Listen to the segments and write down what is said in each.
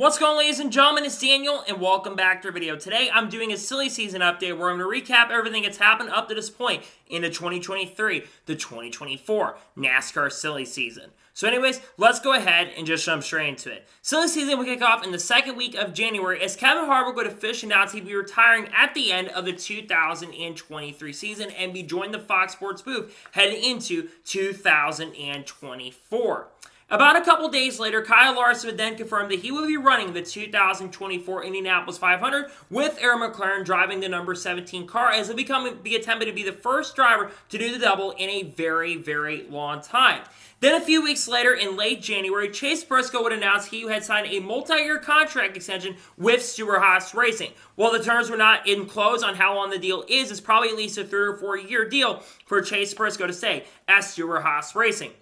What's going on, ladies and gentlemen? It's Daniel, and welcome back to our video. Today, I'm doing a silly season update where I'm going to recap everything that's happened up to this point in the 2023 to 2024 NASCAR silly season. So anyways, let's go ahead and just jump straight into it. Silly season will kick off in the second week of January as Kevin Harvick would officially announce he'd be retiring at the end of the 2023 season and be joining the Fox Sports booth heading into 2024. About a couple days later, Kyle Larson would then confirm that he will be running the 2024 Indianapolis 500 with Aaron McLaren driving the number 17 car as it be attempted to be the first driver to do the double in a very, very long time. Then a few weeks later, in late January, Chase Briscoe would announce he had signed a multi-year contract extension with Stewart-Haas Racing. While the terms were not enclosed on how long the deal is, it's probably at least a 3 or 4 year deal for Chase Briscoe to stay at Stewart-Haas Racing.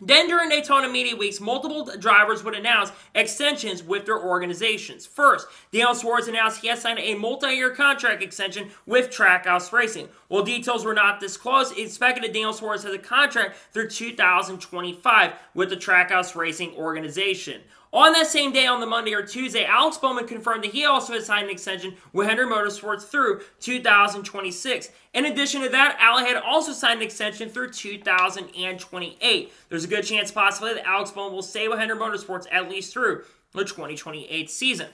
Then during Daytona Media Weeks, multiple drivers would announce extensions with their organizations. First, Daniel Suarez announced he has signed a multi-year contract extension with Trackhouse Racing. While details were not disclosed, it's expected that Daniel Suarez has a contract through 2025 with the Trackhouse Racing organization. On that same day, on the Monday or Tuesday, Alex Bowman confirmed that he also had signed an extension with Hendrick Motorsports through 2026. In addition to that, Ale had also signed an extension through 2028. There's a good chance possibly that Alex Bowman will stay with Hendrick Motorsports at least through the 2028 season.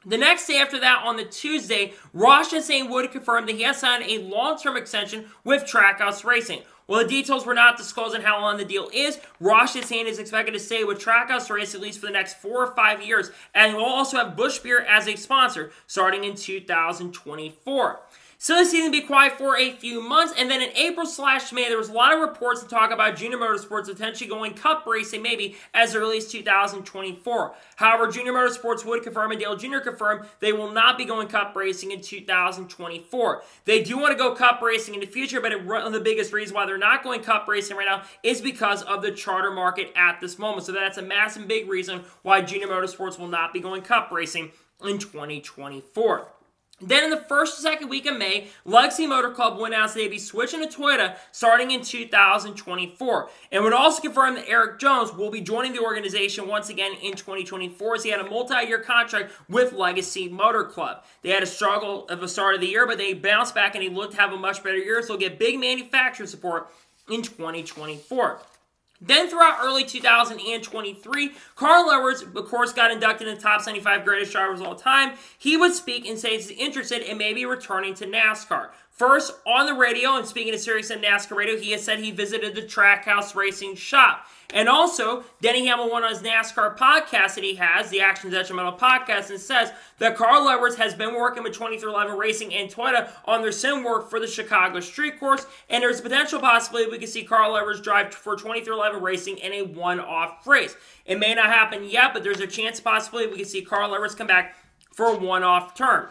The next day after that, on the Tuesday, Ross Chastain would confirm that he has signed a long-term extension with Trackhouse Racing. While the details were not disclosed on how long the deal is, Ross Chastain is expected to stay with Trackhouse Racing at least for the next 4 or 5 years, and will also have Busch Beer as a sponsor starting in 2024. So this season will be quiet for a few months, and then in April/May, there was a lot of reports to talk about Junior Motorsports potentially going cup racing maybe as early as 2024. However, Junior Motorsports would confirm, and Dale Jr. confirmed, they will not be going cup racing in 2024. They do want to go cup racing in the future, but one of the biggest reasons why they're not going cup racing right now is because of the charter market at this moment. So that's a massive big reason why Junior Motorsports will not be going cup racing in 2024. Then in the first and second week of May, Legacy Motor Club will announce they'd be switching to Toyota starting in 2024. And would also confirm that Eric Jones will be joining the organization once again in 2024 as he had a multi-year contract with Legacy Motor Club. They had a struggle at the start of the year, but they bounced back and he looked to have a much better year, so they'll get big manufacturer support in 2024. Then throughout early 2023, Carl Edwards, of course, got inducted in the top 75 greatest drivers of all time. He would speak and say he's interested in maybe returning to NASCAR. First, on the radio and speaking to SiriusXM NASCAR Radio, he has said he visited the Trackhouse Racing shop. And also, Denny Hamlin went on his NASCAR podcast that he has, the Action Detrimental podcast, and says that Carl Edwards has been working with 2311 Racing and Toyota on their sim work for the Chicago Street Course, and there's a potential possibility we could see Carl Edwards drive for 2311 Racing in a one-off race. It may not happen yet, but there's a chance possibility we could see Carl Edwards come back for a one-off turn.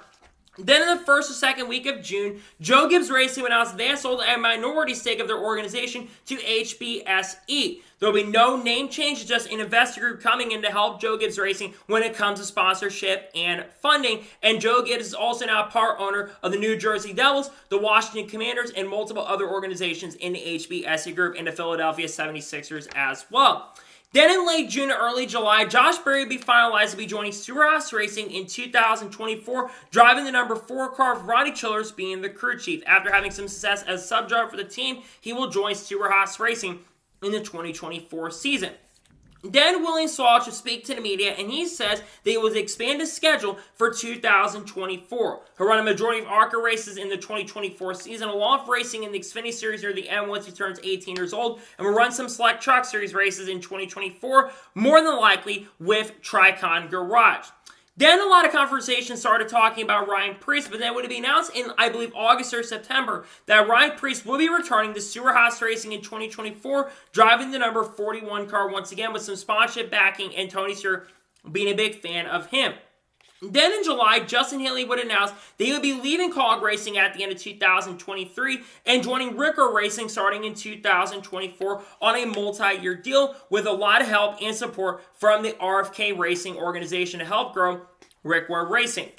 Then in the first or second week of June, Joe Gibbs Racing announced they had sold a minority stake of their organization to HBSE. There will be no name change, just an investor group coming in to help Joe Gibbs Racing when it comes to sponsorship and funding. And Joe Gibbs is also now part owner of the New Jersey Devils, the Washington Commanders, and multiple other organizations in the HBSE group, and the Philadelphia 76ers as well. Then in late June or early July, Josh Berry will be finalized to be joining Stewart-Haas Racing in 2024, driving the number 4 car for Ronnie Childers being the crew chief. After having some success as sub-driver for the team, he will join Stewart-Haas Racing in the 2024 season. Then William Swalch will speak to the media, and he says that he will expand his schedule for 2024. He'll run a majority of ARCA races in the 2024 season, along with racing in the Xfinity Series near the end once he turns 18 years old, and will run some select Truck Series races in 2024, more than likely with Tricon Garage. Then a lot of conversations started talking about Ryan Preece, but then it would be announced in, I believe, August or September that Ryan Preece will be returning to Stewart-Haas Racing in 2024, driving the number 41 car once again with some sponsorship backing and Tony Stewart being a big fan of him. Then in July, Justin Haley would announce that he would be leaving Cog Racing at the end of 2023 and joining Ricker Racing starting in 2024 on a multi-year deal with a lot of help and support from the RFK Racing organization to help grow Rickwer Racing.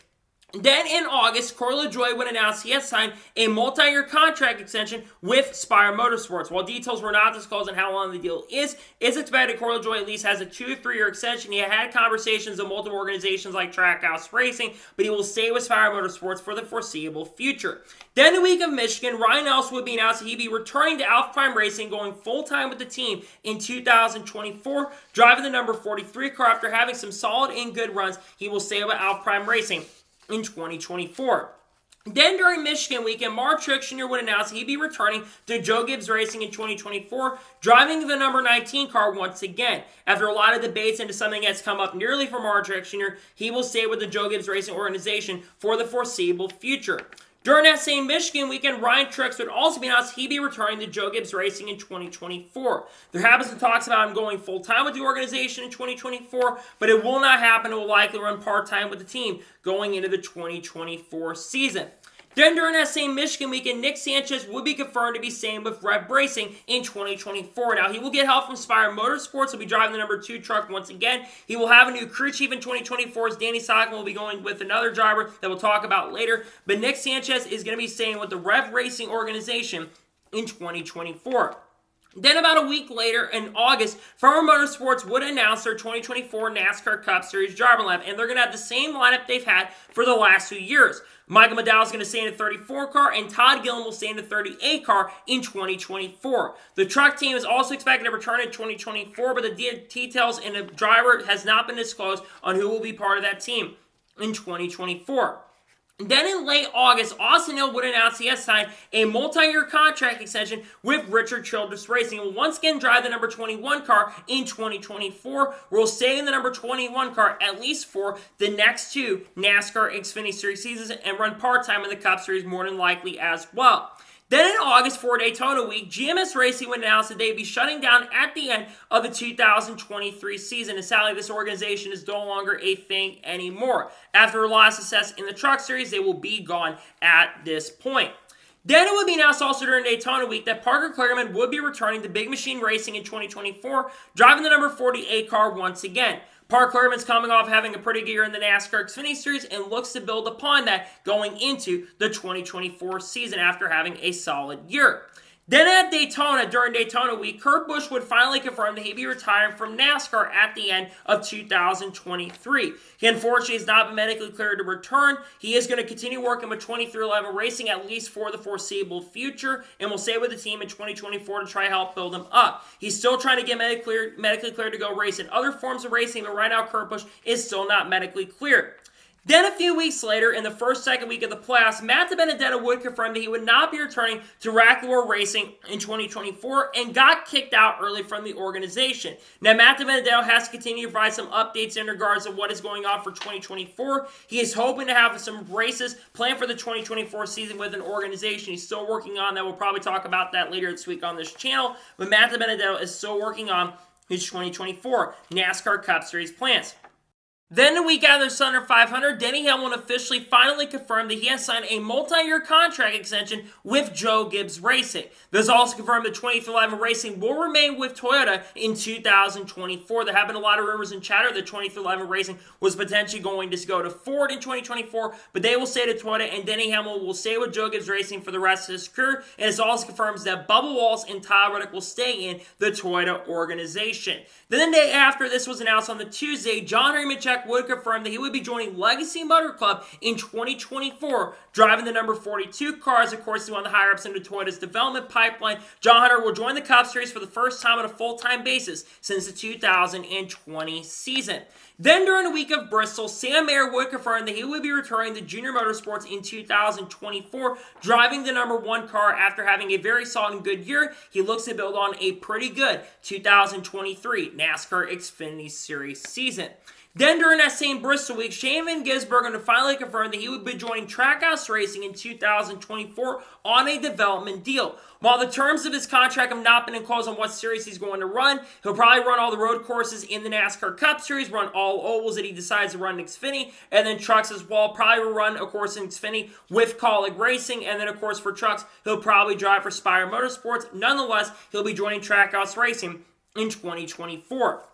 Then in August, Corey LaJoie would announce he has signed a multi-year contract extension with Spire Motorsports. While details were not disclosed on how long the deal is, it's expected Corey LaJoie at least has a 2 to 3 year extension. He had conversations with multiple organizations like Trackhouse Racing, but he will stay with Spire Motorsports for the foreseeable future. Then the week of Michigan, Ryan Nelson would be announced that he'd be returning to Alpha Prime Racing, going full-time with the team in 2024, driving the number 43 car after having some solid and good runs. He will stay with Alpha Prime Racing in 2024. Then during Michigan weekend, Mark Truex Jr. would announce he'd be returning to Joe Gibbs Racing in 2024, driving the number 19 car once again. After a lot of debates into something that's come up nearly for Mark Truex Jr., he will stay with the Joe Gibbs Racing organization for the foreseeable future. During that same Michigan weekend, Ryan Truex would also be announced he'd be returning to Joe Gibbs Racing in 2024. There have been some talks about him going full-time with the organization in 2024, but it will not happen. It will likely run part-time with the team going into the 2024 season. Then during that same Michigan weekend, Nick Sanchez would be confirmed to be staying with Rev Racing in 2024. Now, he will get help from Spire Motorsports. He'll be driving the number 2 truck once again. He will have a new crew chief in 2024 as Danny Sockman will be going with another driver that we'll talk about later. But Nick Sanchez is going to be staying with the Rev Racing organization in 2024. Then about a week later in August, Farmer Motorsports would announce their 2024 NASCAR Cup Series driver lineup, and they're going to have the same lineup they've had for the last 2 years. Michael McDowell is going to stay in the 34 car, and Todd Gillen will stay in the 38 car in 2024. The truck team is also expected to return in 2024, but the details and the driver has not been disclosed on who will be part of that team in 2024. Then in late August, Austin Hill would announce he has signed a multi-year contract extension with Richard Childress Racing. He will once again drive the number 21 car in 2024. We'll stay in the number 21 car at least for the next 2 NASCAR Xfinity Series seasons and run part-time in the Cup Series more than likely as well. Then in August for Daytona week, GMS Racing would announce that they'd be shutting down at the end of the 2023 season. And sadly, this organization is no longer a thing anymore. After a lot of success in the Truck Series, they will be gone at this point. Then it would be announced also during Daytona week that Parker Kligerman would be returning to Big Machine Racing in 2024, driving the number 48 car once again. Parker Kligerman's coming off having a pretty good year in the NASCAR Xfinity Series and looks to build upon that going into the 2024 season after having a solid year. Then at Daytona, during Daytona week, Kurt Busch would finally confirm that he'd be retiring from NASCAR at the end of 2023. He unfortunately has not been medically cleared to return. He is going to continue working with 2311 Racing at least for the foreseeable future and will stay with the team in 2024 to try to help build him up. He's still trying to get medically cleared to go race in other forms of racing, but right now Kurt Busch is still not medically cleared. Then a few weeks later, in the second week of the playoffs, Matt DiBenedetto would confirm that he would not be returning to Rackler Racing in 2024 and got kicked out early from the organization. Now, Matt DiBenedetto has to continue to provide some updates in regards to what is going on for 2024. He is hoping to have some races planned for the 2024 season with an organization he's still working on. That we'll probably talk about that later this week on this channel. But Matt DiBenedetto is still working on his 2024 NASCAR Cup Series plans. Then the week after the Sunday 500, Denny Hamlin officially finally confirmed that he has signed a multi-year contract extension with Joe Gibbs Racing. This also confirmed that 2311 Racing will remain with Toyota in 2024. There have been a lot of rumors and chatter that 2311 Racing was potentially going to go to Ford in 2024, but they will stay to Toyota, and Denny Hamlin will stay with Joe Gibbs Racing for the rest of his career. And it also confirms that Bubba Wallace and Todd Reddick will stay in the Toyota organization. Then the day after this was announced on the Tuesday, John Henry Mitchell would confirm that he would be joining Legacy Motor Club in 2024, driving the number 42 cars. Of course, he one of the higher-ups into Toyota's development pipeline. John Hunter will join the Cup Series for the first time on a full-time basis since the 2020 season. Then during the week of Bristol, Sam Mayer would confirm that he would be returning to Junior Motorsports in 2024, driving the number 1 car after having a very solid and good year. He looks to build on a pretty good 2023 NASCAR Xfinity Series season. Then during that same Bristol week, Shane Van Gisbergen finally confirmed that he would be joining Trackhouse Racing in 2024 on a development deal. While the terms of his contract have not been enclosed on what series he's going to run, he'll probably run all the road courses in the NASCAR Cup Series, run all ovals that he decides to run in Xfinity, and then trucks as well. Probably will run, of course, in Xfinity with Colleague Racing, and then, of course, for trucks, he'll probably drive for Spire Motorsports. Nonetheless, he'll be joining Trackhouse Racing in 2024.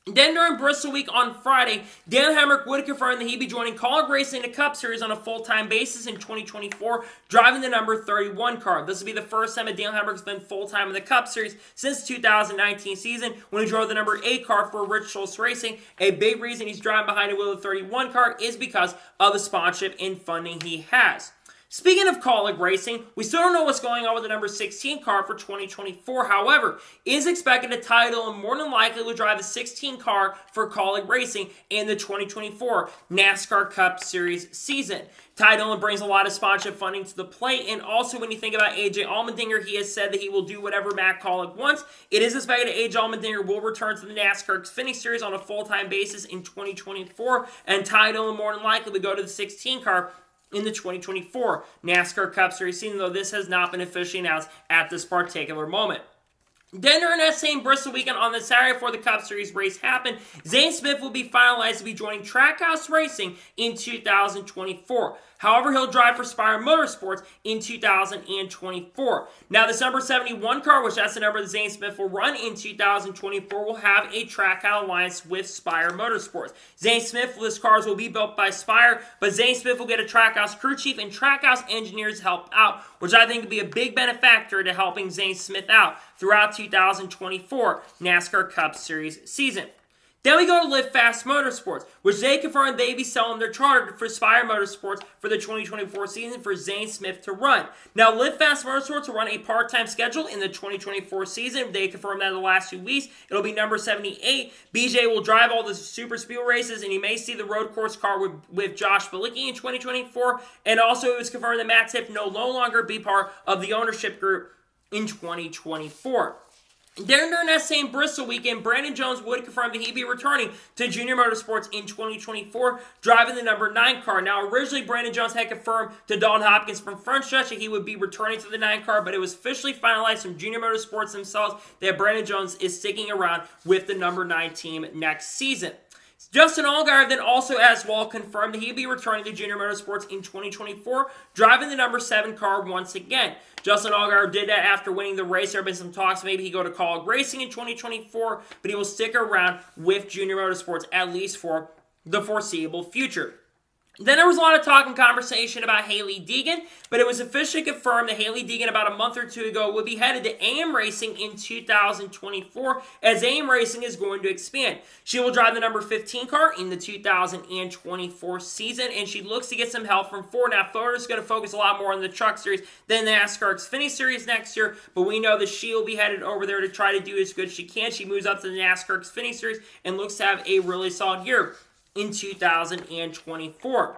Then during Bristol Week on Friday, Dan Hemrick would confirm that he'd be joining Kaulig Racing in the Cup Series on a full-time basis in 2024, driving the number 31 car. This will be the first time that Dan Hemrick's been full-time in the Cup Series since 2019 season when he drove the number 8 car for Rich Schultz Racing. A big reason he's driving behind the wheel of the 31 car is because of the sponsorship and funding he has. Speaking of Kaulig Racing, we still don't know what's going on with the number 16 car for 2024. However, is expected to title and more than likely will drive the 16 car for Kaulig Racing in the 2024 NASCAR Cup Series season. Ty Dillon brings a lot of sponsorship funding to the plate, and also when you think about AJ Allmendinger, he has said that he will do whatever Matt Kaulig wants. It is expected that AJ Allmendinger will return to the NASCAR Xfinity Series on a full-time basis in 2024, and Ty Dillon more than likely will go to the 16 car in the 2024 NASCAR Cup Series season, though this has not been officially announced at this particular moment. Then during that same Bristol weekend on the Saturday before the Cup Series race happened, Zane Smith will be finalized to be joining Trackhouse Racing in 2024. However, he'll drive for Spire Motorsports in 2024. Now, this number 71 car, which that's the number that Zane Smith will run in 2024, will have a Trackhouse alliance with Spire Motorsports. Zane Smith's cars will be built by Spire, but Zane Smith will get a Trackhouse crew chief and Trackhouse engineers help out, which I think will be a big benefactor to helping Zane Smith out throughout 2024 NASCAR Cup Series season. Then we go to Live Fast Motorsports, which they confirmed they'd be selling their charter for Spire Motorsports for the 2024 season for Zane Smith to run. Now, Live Fast Motorsports will run a part-time schedule in the 2024 season. They confirmed that in the last 2 weeks. It'll be number 78. BJ will drive all the super speed races, and you may see the road course car with Josh Bilicki in 2024. And also, it was confirmed that Matt Tiff no longer be part of the ownership group in 2024. During that same Bristol weekend, Brandon Jones would confirm that he'd be returning to Junior Motorsports in 2024, driving the number 9 car. Now, originally, Brandon Jones had confirmed to Dalton Hopkins from Front Stretch that he would be returning to the 9 car, but it was officially finalized from Junior Motorsports themselves that Brandon Jones is sticking around with the number 9 team next season. Justin Allgaier then also as well confirmed that he'd be returning to Junior Motorsports in 2024, driving the number 7 car once again. Justin Allgaier did that after winning the race. There have been some talks maybe he'd go to Kaulig Racing in 2024, but he will stick around with Junior Motorsports at least for the foreseeable future. Then there was a lot of talk and conversation about Hailie Deegan, but it was officially confirmed that Hailie Deegan about a month or two ago would be headed to AM Racing in 2024 as AM Racing is going to expand. She will drive the number 15 car in the 2024 season, and she looks to get some help from Ford. Now, Ford is going to focus a lot more on the truck series than the NASCAR Xfinity Series next year, but we know that she will be headed over there to try to do as good as she can. She moves up to the NASCAR Xfinity Series and looks to have a really solid year in 2024.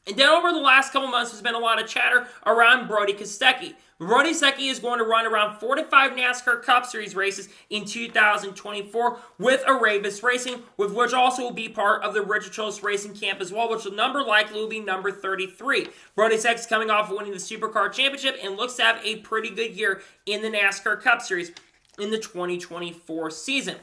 And then over the last couple months, there's been a lot of chatter around Brody Kostecki. Brody Kostecki is going to run around 4 to 5 NASCAR Cup Series races in 2024 with Aravis Racing, with which also will be part of the Richard Childress Racing camp as well, which the number likely will be number 33. Brody Kostecki is coming off of winning the Supercar Championship and looks to have a pretty good year in the NASCAR Cup Series in the 2024 season.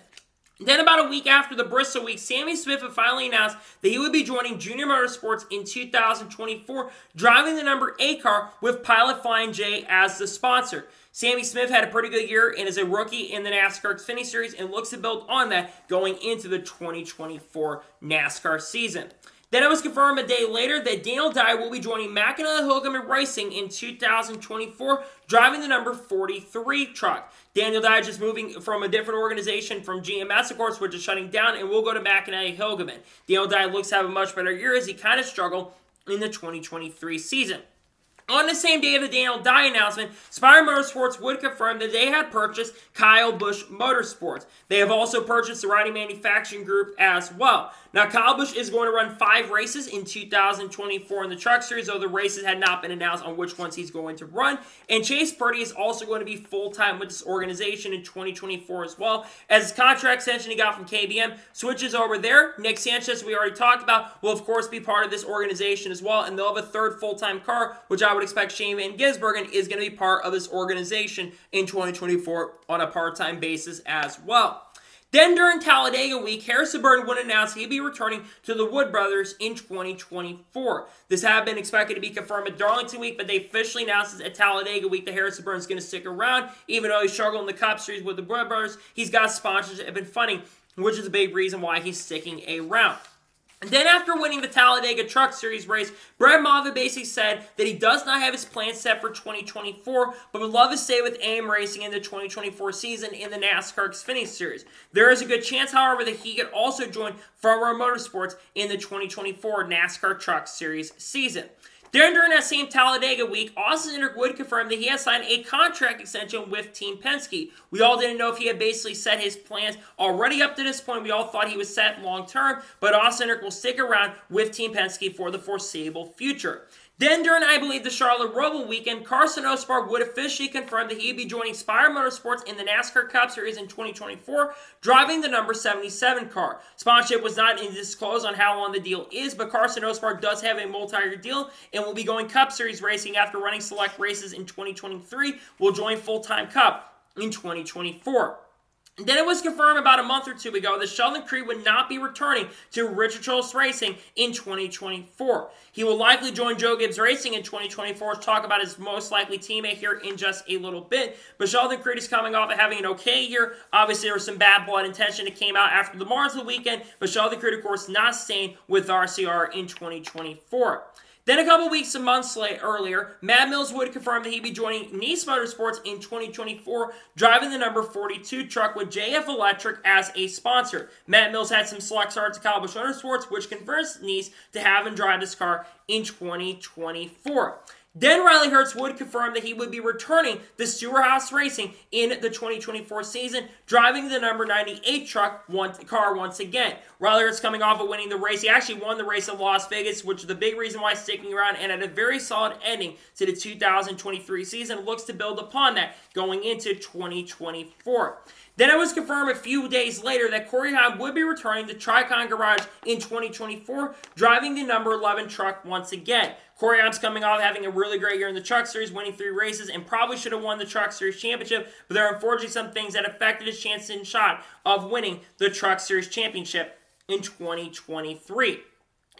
Then about a week after the Bristol week, Sammy Smith had finally announced that he would be joining Junior Motorsports in 2024, driving the number 8 car with Pilot Flying J as the sponsor. Sammy Smith had a pretty good year and is a rookie in the NASCAR Xfinity Series and looks to build on that going into the 2024 NASCAR season. Then it was confirmed a day later that Daniel Dye will be joining McAnally-Hilgeman Racing in 2024, driving the number 43 truck. Daniel Dye just moving from a different organization from GMS, of course, which is shutting down, and will go to McAnally-Hilgeman. Daniel Dye looks to have a much better year as he kind of struggled in the 2023 season. On the same day of the Daniel Dye announcement, Spire Motorsports would confirm that they had purchased Kyle Busch Motorsports. They have also purchased the Riding Manufacturing Group as well. Now, Kyle Busch is going to run 5 races in 2024 in the Truck Series, though the races had not been announced on which ones he's going to run. And Chase Purdy is also going to be full-time with this organization in 2024 as well. As his contract extension he got from KBM switches over there, Nick Sanchez, we already talked about, will of course be part of this organization as well. And they'll have a 3rd full-time car, which I would expect Shane Van Gisbergen is going to be part of this organization in 2024 on a part-time basis as well. Then during Talladega week, Harrison Burton would announce he'd be returning to the Wood Brothers in 2024. This had been expected to be confirmed at Darlington week, but they officially announced at Talladega week that Harrison Burton is going to stick around. Even though he struggled in the Cup Series with the Wood Brothers, he's got sponsorship and funding which is a big reason why he's sticking around. And then after winning the Talladega Truck Series race, Brett Moffitt basically said that he does not have his plans set for 2024, but would love to stay with AM Racing in the 2024 season in the NASCAR Xfinity Series. There is a good chance, however, that he could also join Front Row Motorsports in the 2024 NASCAR Truck Series season. Then during that same Talladega week, Austin Cindric would confirm that he has signed a contract extension with Team Penske. We all didn't know if he had basically set his plans already up to this point. We all thought he was set long term, but Austin Cindric will stick around with Team Penske for the foreseeable future. Then during, I believe, the Charlotte Roval weekend, Carson Osbar would officially confirm that he would be joining Spire Motorsports in the NASCAR Cup Series in 2024, driving the number 77 car. Sponsorship was not disclosed on how long the deal is, but Carson Osbar does have a multi-year deal and will be going Cup Series racing after running select races in 2023, will join full-time Cup in 2024. Then it was confirmed about a month or two ago that Sheldon Creed would not be returning to Richard Childress Racing in 2024. He will likely join Joe Gibbs Racing in 2024. We'll talk about his most likely teammate here in just a little bit. But Sheldon Creed is coming off of having an okay year. Obviously, there was some bad blood intention that came out after the Martinsville weekend. But Sheldon Creed, of course, not staying with RCR in 2024. Then a couple weeks and months earlier, Matt Mills would confirm that he'd be joining Niece Motorsports in 2024, driving the number 42 truck with JF Electric as a sponsor. Matt Mills had some select starts at Kyle Busch Motorsports, which converts Niece to have him drive this car in 2024. Then Riley Herbst would confirm that he would be returning to Stewart-Haas Racing in the 2024 season, driving the number 98 car once again. Riley Herbst coming off of winning the race. He actually won the race at Las Vegas, which is the big reason why he's sticking around, and had a very solid ending to the 2023 season. Looks to build upon that going into 2024. Then it was confirmed a few days later that Corey Heim would be returning to Tricon Garage in 2024, driving the number 11 truck once again. Corey Heim's coming off having a really great year in the Truck Series, winning 3 races, and probably should have won the Truck Series Championship, but there are unfortunately some things that affected his chance and shot of winning the Truck Series Championship in 2023.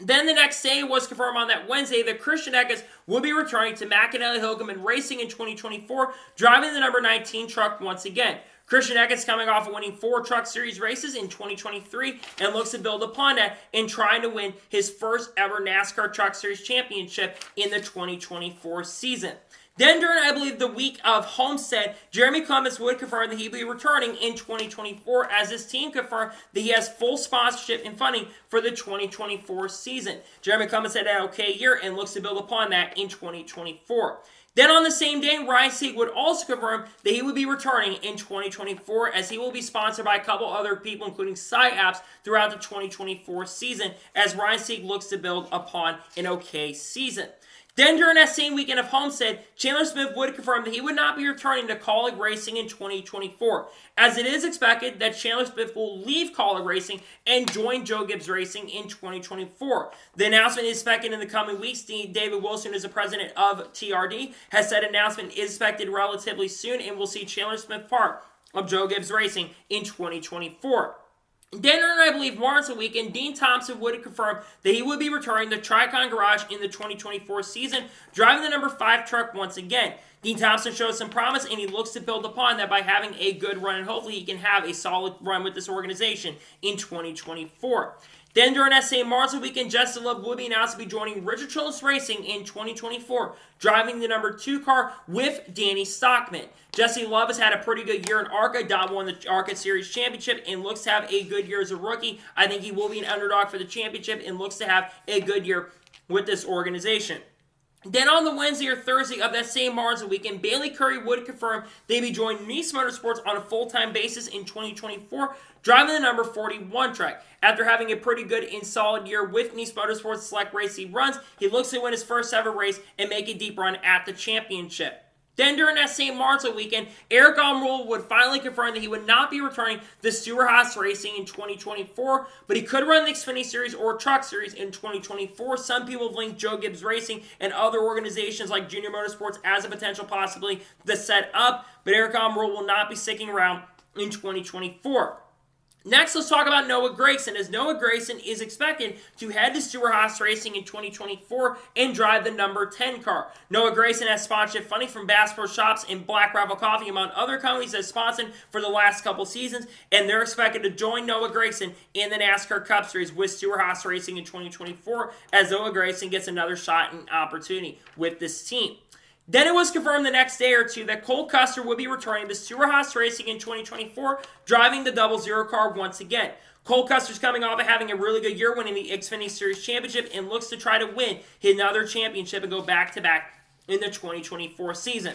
Then the next day was confirmed on that Wednesday that Christian Eckes will be returning to McAnally Hilgeman Racing in 2024, driving the number 19 truck once again. Christian Eckes coming off of winning 4 Truck Series races in 2023 and looks to build upon that in trying to win his first ever NASCAR Truck Series Championship in the 2024 season. Then during, I believe, the week of Homestead, Jeremy Clements would confirm that he'll be returning in 2024 as his team confirmed that he has full sponsorship and funding for the 2024 season. Jeremy Clements had an okay year and looks to build upon that in 2024. Then on the same day, Ryan Sieg would also confirm that he would be returning in 2024 as he will be sponsored by a couple other people, including Side Apps, throughout the 2024 season as Ryan Sieg looks to build upon an okay season. Then during that same weekend of Homestead, Chandler Smith would confirm that he would not be returning to Kaulig Racing in 2024, as it is expected that Chandler Smith will leave Kaulig Racing and join Joe Gibbs Racing in 2024. The announcement is expected in the coming weeks. David Wilson, is the president of TRD, has said announcement is expected relatively soon, and we'll see Chandler Smith part of Joe Gibbs Racing in 2024. Then on, I believe, Martinsville weekend, Dean Thompson would confirm that he would be returning to Tricon Garage in the 2024 season, driving the number 5 truck once again. Dean Thompson shows some promise, and he looks to build upon that by having a good run, and hopefully he can have a solid run with this organization in 2024. Then during that same Martinsville weekend, Justin Love would be announced to be joining Richard Childress Racing in 2024, driving the number 2 car with Danny Stockman. Jesse Love has had a pretty good year in ARCA, won the ARCA Series Championship, and looks to have a good year as a rookie. I think he will be an underdog for the championship and looks to have a good year with this organization. Then on the Wednesday or Thursday of that same Martinsville weekend, Bailey Curry would confirm they'd be joining Niece Motorsports on a full-time basis in 2024, driving the number 41 track. After having a pretty good and solid year with Niece Motorsports select race he runs, he looks to win his first ever race and make a deep run at the championship. Then during that same Martinsville weekend, Eric Almirola would finally confirm that he would not be returning to Stewart-Haas Racing in 2024, but he could run the Xfinity Series or Truck Series in 2024. Some people have linked Joe Gibbs Racing and other organizations like Junior Motorsports as a potential possibility to set up, but Eric Almirola will not be sticking around in 2024. Next, let's talk about Noah Gragson, as Noah Gragson is expected to head to Stewart-Haas Racing in 2024 and drive the number 10 car. Noah Gragson has sponsorship funding from Bass Pro Shops and Black Rifle Coffee, among other companies that sponsored for the last couple seasons, and they're expected to join Noah Gragson in the NASCAR Cup Series with Stewart-Haas Racing in 2024, as Noah Gragson gets another shot and opportunity with this team. Then it was confirmed the next day or two that Cole Custer would be returning to Stewart-Haas Racing in 2024, driving the 00 car once again. Cole Custer's coming off of having a really good year winning the Xfinity Series Championship and looks to try to win another championship and go back-to-back in the 2024 season.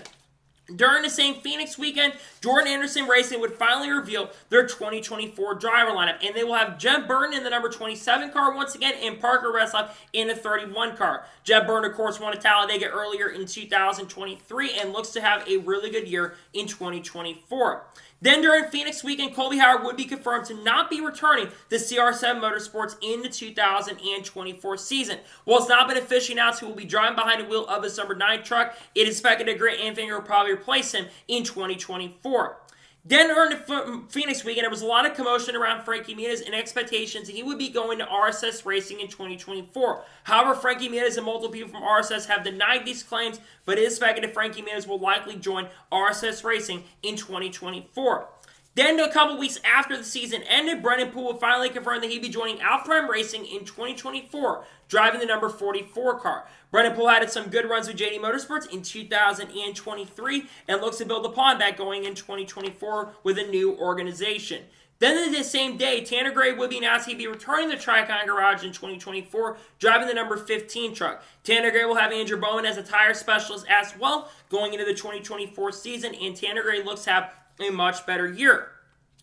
During the same Phoenix weekend, Jordan Anderson Racing would finally reveal their 2024 driver lineup, and they will have Jeb Burton in the number 27 car once again, and Parker Reslop in the 31 car. Jeb Burton, of course, won at Talladega earlier in 2023 and looks to have a really good year in 2024. Then during Phoenix weekend, Colby Howard would be confirmed to not be returning to CR7 Motorsports in the 2024 season. While it's not been officially announced who will be driving behind the wheel of his number 9 truck, it is expected that Grant Enfinger will probably replace him in 2024. Then during the Phoenix weekend, there was a lot of commotion around Frankie Muniz and expectations that he would be going to RSS Racing in 2024. However, Frankie Muniz and multiple people from RSS have denied these claims, but it is expected that Frankie Muniz will likely join RSS Racing in 2024. Then, a couple weeks after the season ended, Brendan Poole would finally confirm that he'd be joining Alpine Racing in 2024, driving the number 44 car. Brendan Poole had some good runs with JD Motorsports in 2023 and looks to build upon that going in 2024 with a new organization. Then the same day, Tanner Gray would be announced he'd be returning to the Tricon Garage in 2024, driving the number 15 truck. Tanner Gray will have Andrew Bowman as a tire specialist as well going into the 2024 season, and Tanner Gray looks to have a much better year.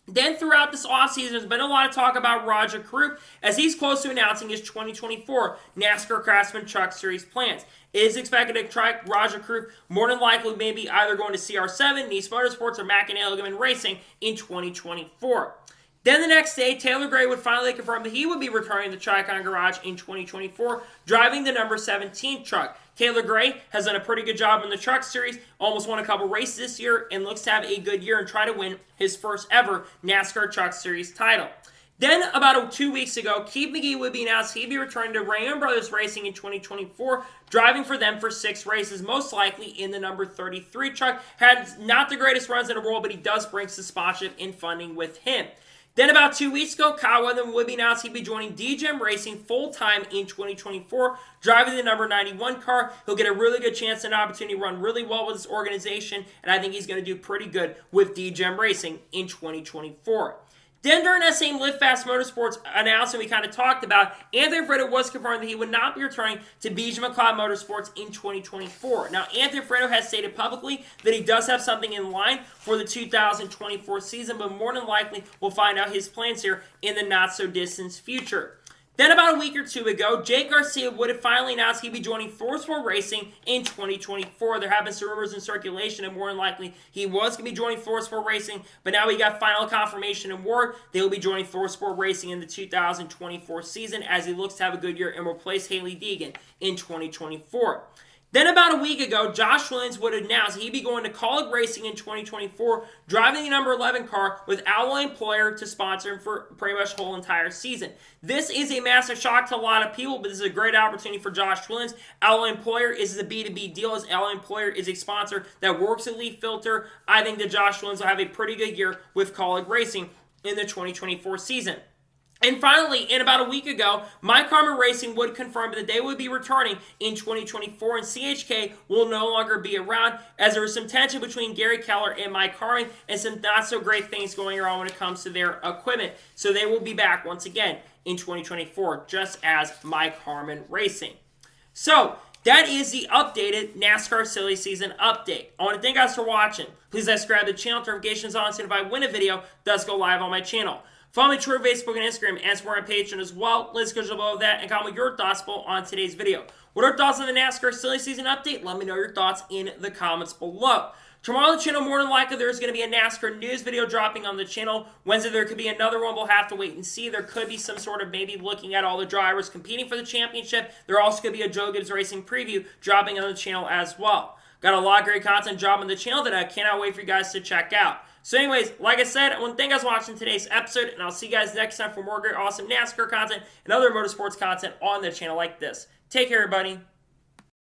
Then throughout this offseason, there's been a lot of talk about Roger Croup as he's close to announcing his 2024 NASCAR Craftsman Truck Series plans. It is expected to try Roger Croup more than likely maybe either going to CR7, Nice Motorsports, or McAnally Racing in 2024. Then the next day, Taylor Gray would finally confirm that he would be returning to the Tricon Garage in 2024, driving the number 17 truck. Taylor Gray has done a pretty good job in the Truck Series, almost won a couple races this year, and looks to have a good year and try to win his first ever NASCAR Truck Series title. Then, about 2 weeks ago, Keith McGee would be announced he'd be returning to Raymond Brothers Racing in 2024, driving for them for 6 races, most likely in the number 33 truck. Had not the greatest runs in the world, but he does bring some sponsorship and funding with him. Then about 2 weeks ago, Kyle Weatherman would be announced he'd be joining DGM Racing full-time in 2024, driving the number 91 car. He'll get a really good chance and opportunity to run really well with this organization, and I think he's going to do pretty good with DGM Racing in 2024. Then during that same Live Fast Motorsports announcement we kind of talked about, Anthony Fredo was confirmed that he would not be returning to Beecham McLeod Motorsports in 2024. Now, Anthony Fredo has stated publicly that he does have something in line for the 2024 season, but more than likely we'll find out his plans here in the not-so-distant future. Then about a week or two ago, Jake Garcia would have finally announced he'd be joining Force4 Racing in 2024. There have been some rumors in circulation, and more than likely he was going to be joining Force4 Racing, but now we got final confirmation and word they will be joining Force4 Racing in the 2024 season as he looks to have a good year and replace Hailie Deegan in 2024. Then about a week ago, Josh Williams would announce he'd be going to Kaulig Racing in 2024, driving the number 11 car with Alloy Employer to sponsor him for pretty much the whole entire season. This is a massive shock to a lot of people, but this is a great opportunity for Josh Williams. Alloy Employer is a B2B deal, as Alloy Employer is a sponsor that works at Leaf Filter. I think that Josh Williams will have a pretty good year with Kaulig Racing in the 2024 season. And finally, in about a week ago, Mike Harmon Racing would confirm that they would be returning in 2024, and CHK will no longer be around, as there was some tension between Gary Keller and Mike Harmon, and some not-so-great things going on when it comes to their equipment. So they will be back once again in 2024, just as Mike Harmon Racing. So, that is the updated NASCAR Silly Season update. I want to thank you guys for watching. Please subscribe to the channel, notifications on, so if I win a video, it does go live on my channel. Follow me on Twitter, Facebook, and Instagram, and support my Patreon as well. Links go below that, and comment your thoughts on today's video. What are your thoughts on the NASCAR Silly Season update? Let me know your thoughts in the comments below. Tomorrow on the channel, more than likely, there's going to be a NASCAR news video dropping on the channel. Wednesday, there could be another one. We'll have to wait and see. There could be some sort of maybe looking at all the drivers competing for the championship. There also could be a Joe Gibbs Racing preview dropping on the channel as well. Got a lot of great content dropping on the channel that I cannot wait for you guys to check out. So anyways, like I said, I want to thank you guys for watching today's episode, and I'll see you guys next time for more great, awesome NASCAR content and other motorsports content on the channel like this. Take care, everybody.